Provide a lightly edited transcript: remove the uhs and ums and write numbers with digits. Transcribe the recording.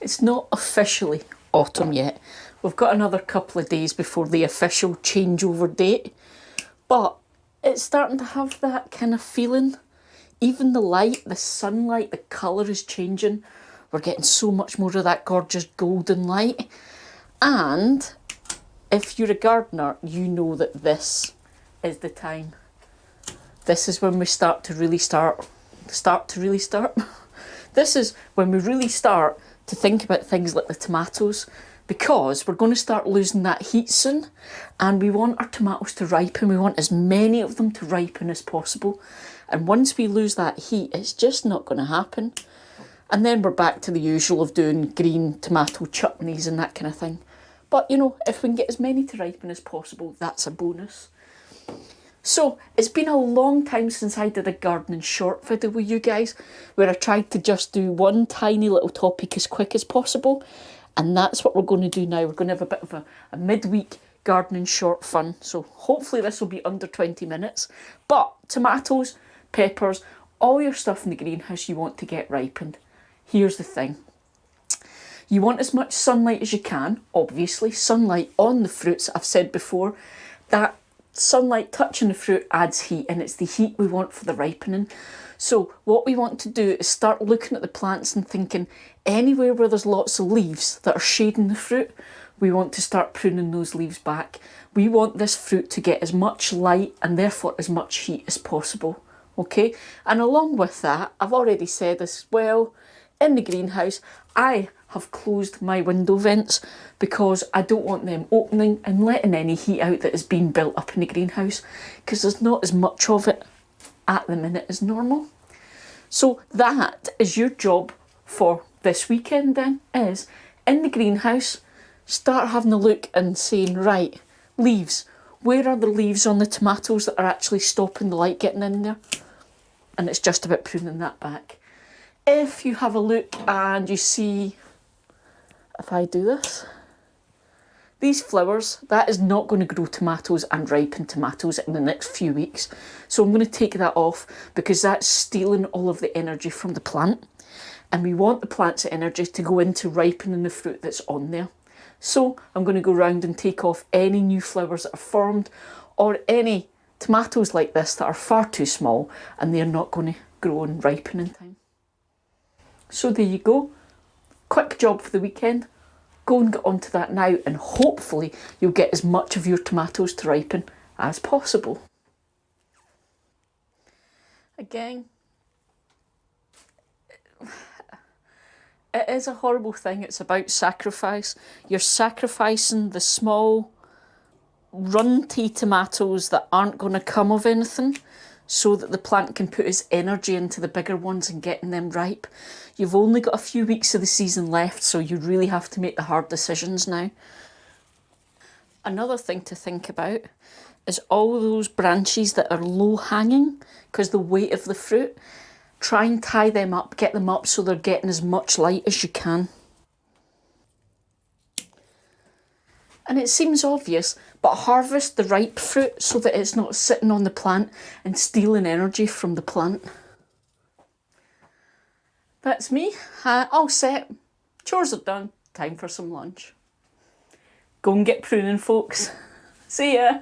It's not officially autumn yet. We've got another couple of days before the official changeover date, but it's starting to have that kind of feeling. Even the light, the sunlight, the colour is changing. We're getting so much more of that gorgeous golden light. And if you're a gardener, you know that this is the time. This is when we start to really start. This is when we really start to think about things like the tomatoes, because we're going to start losing that heat soon, and we want our tomatoes to ripen. We want as many of them to ripen as possible. And once we lose that heat, it's just not going to happen. And then we're back to the usual of doing green tomato chutneys and that kind of thing. But, you know, if we can get as many to ripen as possible, that's a bonus. So, it's been a long time since I did a gardening short video with you guys, where I tried to just do one tiny little topic as quick as possible. And that's what we're going to do now. We're going to have a bit of a midweek gardening short fun. So, hopefully this will be under 20 minutes. But tomatoes, peppers, all your stuff in the greenhouse you want to get ripened. Here's the thing. You want as much sunlight as you can, obviously. Sunlight on the fruits, I've said before, that sunlight touching the fruit adds heat, and it's the heat we want for the ripening. So what we want to do is start looking at the plants and thinking anywhere where there's lots of leaves that are shading the fruit, we want to start pruning those leaves back. We want this fruit to get as much light and therefore as much heat as possible. Okay, and along with that, I've already said as well, in the greenhouse, I have closed my window vents because I don't want them opening and letting any heat out that is being built up in the greenhouse, because there's not as much of it at the minute as normal. So that is your job for this weekend then, is in the greenhouse, start having a look and saying, right, leaves, where are the leaves on the tomatoes that are actually stopping the light getting in there? And it's just about pruning that back. If you have a look and you see, if I do this, these flowers, that is not going to grow tomatoes and ripen tomatoes in the next few weeks. So I'm going to take that off because that's stealing all of the energy from the plant. And we want the plant's energy to go into ripening the fruit that's on there. So I'm going to go around and take off any new flowers that are formed, or any tomatoes like this that are far too small and they're not going to grow and ripen in time. So there you go. Quick job for the weekend. Go and get onto that now, and hopefully you'll get as much of your tomatoes to ripen as possible. Again, it is a horrible thing. It's about sacrifice. You're sacrificing the small, runty tomatoes that aren't going to come of anything, so that the plant can put its energy into the bigger ones and getting them ripe. You've only got a few weeks of the season left, so you really have to make the hard decisions now. Another thing to think about is all those branches that are low hanging because the weight of the fruit. Try and tie them up, get them up so they're getting as much light as you can. And it seems obvious, but harvest the ripe fruit so that it's not sitting on the plant and stealing energy from the plant. That's me, all set. Chores are done, time for some lunch. Go and get pruning, folks. See ya.